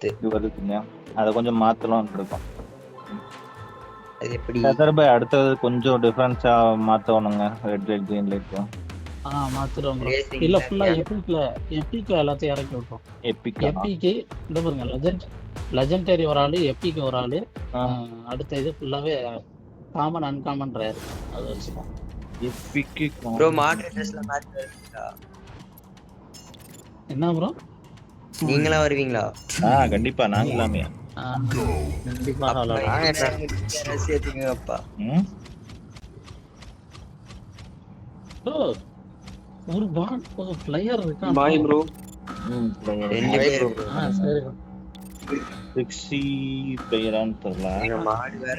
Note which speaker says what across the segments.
Speaker 1: இது வருதுங்க. அதை கொஞ்சம் மாத்தலாம்னு இருக்கோம்.
Speaker 2: அது எப்படி
Speaker 1: சதர்பாய் அடுத்தது கொஞ்சம் டிஃபரன்ஸா மாத்தணுங்க. ரெட் லைட் கிரீன் லைட்
Speaker 3: மாத்திடுவோம் ப்ரோ.
Speaker 2: ரேசிங்
Speaker 3: இல்ல ஃபுல்லா எப்பிக்ல எல்லாத்தையும் இறக்கி விட்டோம்.
Speaker 1: எப்பிக்கா
Speaker 3: எப்பிக்கு இந்த பாருங்க லெஜெண்டரி ஒரு ஆளு, எப்பிக்கு ஒரு ஆளு, அடுத்த இது ஃபுல்லாவே காமன் அன்காமன் ரேர். அது வச்சுப்போம்.
Speaker 1: எப்பிக்கு
Speaker 2: ப்ரோ மாடரேட்டர்ஸ்ல மேட்ச் வருவீங்களா?
Speaker 3: என்ன ப்ரோ?
Speaker 2: நீங்களா வருவீங்களா?
Speaker 1: கண்டிப்பா நாங்களாமே.
Speaker 3: கண்டிப்பா
Speaker 2: சேர்த்துங்கப்பா.
Speaker 3: ப்ரோ ஒரு பாட் ஒரு பிளேயர் இருக்கான்.
Speaker 4: Bye bro.
Speaker 2: ரெண்டு பேர்
Speaker 3: சரி.
Speaker 1: 60 பிளேயரான்னு தெரியல.
Speaker 2: எங்க மாடு வேற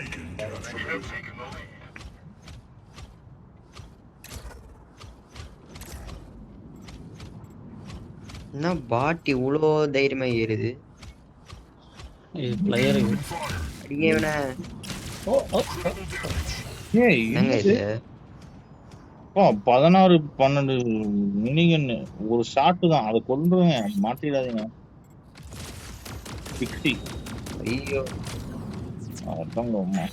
Speaker 2: என்ன பாட் இவ்வளோ தைரியமா ஏறுது.
Speaker 3: பிளேயர்
Speaker 2: அடிக்கவன என்னங்க இது?
Speaker 1: 16-12 மினிகன் ஒரு ஷாட்டு தான். அதை கொண்டுருங்க, மாத்திடாதீங்க. 60.
Speaker 2: ஐயோ
Speaker 1: அதாங்க அம்மா.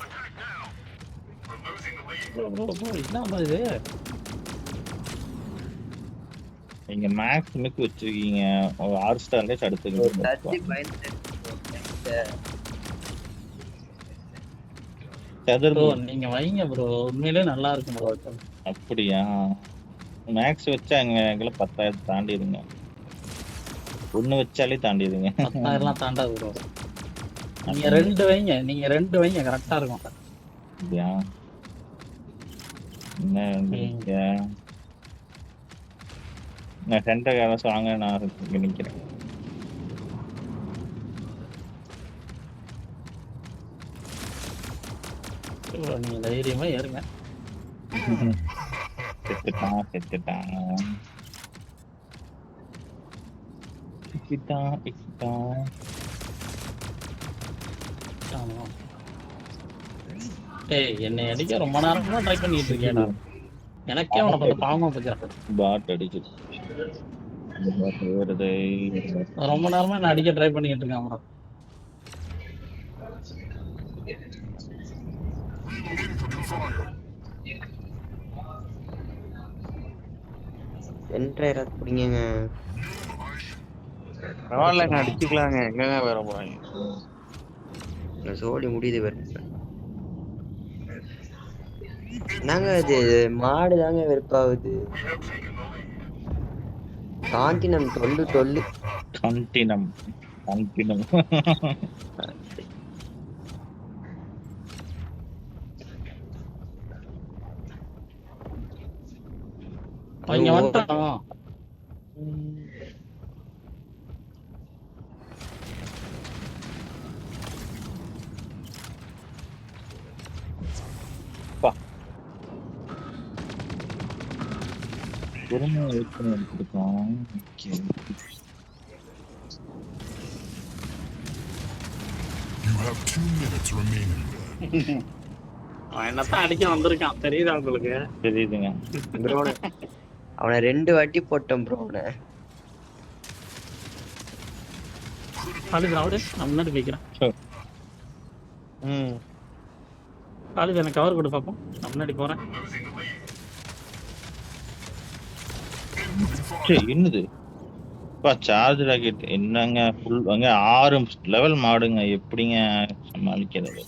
Speaker 3: என்ன இது?
Speaker 1: நீங்க மேக்ஸிமுக்கு வச்சிருக்கீங்க. ஒரு 6 ஸ்டார்ல அடுத்து
Speaker 3: நீங்க வைங்க ப்ரோ, உண்மையிலே நல்லா இருக்கும் ப்ரோ.
Speaker 1: அப்படியா? மேக்ஸ் வச்சா எங்களை 10,000 தாண்டிடுங்க. ஒண்ணு வச்சாலே தாண்டிடுங்க.
Speaker 3: 10,000 தாண்டாது ப்ரோ. நீங்க ரெண்டு வைங்க கரெக்டா இருக்கும்.
Speaker 1: அப்படியா? நான் சென்டர் யாராச்சும் வாங்க, நான் நினைக்கிறேன்.
Speaker 3: நீங்க தைரியமா ஏறுங்க. என்னை அடிக்க ரொம்ப நேரமா ட்ரை பண்ணிட்டு இருக்கேன். எனக்கே அவனை பார்த்து பாவமா போச்சு.
Speaker 1: பாட் அடிச்சு
Speaker 3: ரொம்ப நேரமா என்ன அடிக்க ட்ரை பண்ணிட்டு இருக்கான் ப்ரோ.
Speaker 2: சென்டர் புடிங்க.
Speaker 4: பரவாயில்லங்க, அடிச்சுக்கலாங்க. எங்கங்க வேற போறாங்க?
Speaker 2: சோடி முடியுது வேற. நாங்க அது மாடு தாங்க வெறுப்பாகுது. காண்டினம் டொல்லு
Speaker 1: காண்டினம்
Speaker 3: அவங்க வந்துட்டான். என்னத்தான் அடிக்க வந்திருக்கான் தெரியுதா உங்களுக்கு?
Speaker 1: தெரியுதுங்க.
Speaker 2: அவனை 2 வாட்டி போட்டோம் ப்ரோ.
Speaker 3: அவனு நான் முன்னாடி போய்க்கிறேன். காலேஜ் எனக்கு கவர் கொடு பார்ப்போம். நான் முன்னாடி போறேன்.
Speaker 1: என்னது சார்ஜ் ராக்கெட்? என்னங்க ஃபுல் 6 லெவல் மாடுங்க, எப்படிங்க சமாளிக்கிறது?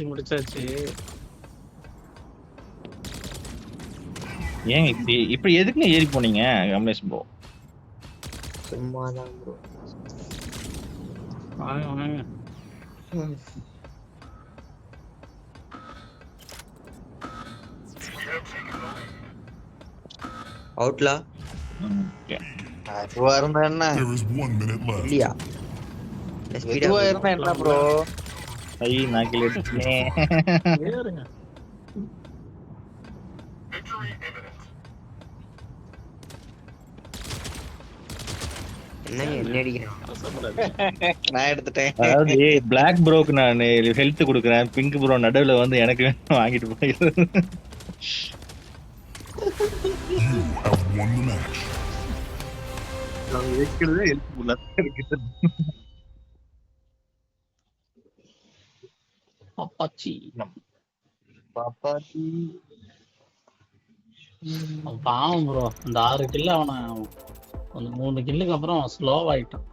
Speaker 3: முடிச்சாச்சு.
Speaker 1: ஏங்க இப்படி எதுக்குங்க ஏறி போனீங்க கமலேஷ் ப்ரோ?
Speaker 2: சும்மாதான் ப்ரோ.
Speaker 3: வாங்க.
Speaker 2: அவுட்லா
Speaker 4: அதுவா இருந்தா என்ன?
Speaker 2: இல்லையா?
Speaker 4: இதுவா இருந்தா என்ன ப்ரோ?
Speaker 1: நான் கிளேட்டேன்.
Speaker 3: ஏறுங்க.
Speaker 2: என்ன அடிக்கிறேன்?
Speaker 4: நான் எடுத்துட்டேன்.
Speaker 1: அதாவது பிளாக் ப்ரோக்கு நான் ஹெல்த் கொடுக்குறேன், பிங்க் ப்ரோ நடுவில் வந்து எனக்கு வாங்கிட்டு போயிடுறது. அவன் வைக்கிறதே ஹெல்ப்ஃபுல்லா இருக்குது.
Speaker 3: அப்பாச்சி
Speaker 1: பாப்பாச்சி.
Speaker 3: அவன் பாவம் ப்ரோ. அந்த 6 கில்லு அவனை அந்த 3 கில்லுக்கு அப்புறம் ஸ்லோவாயிட்டான்.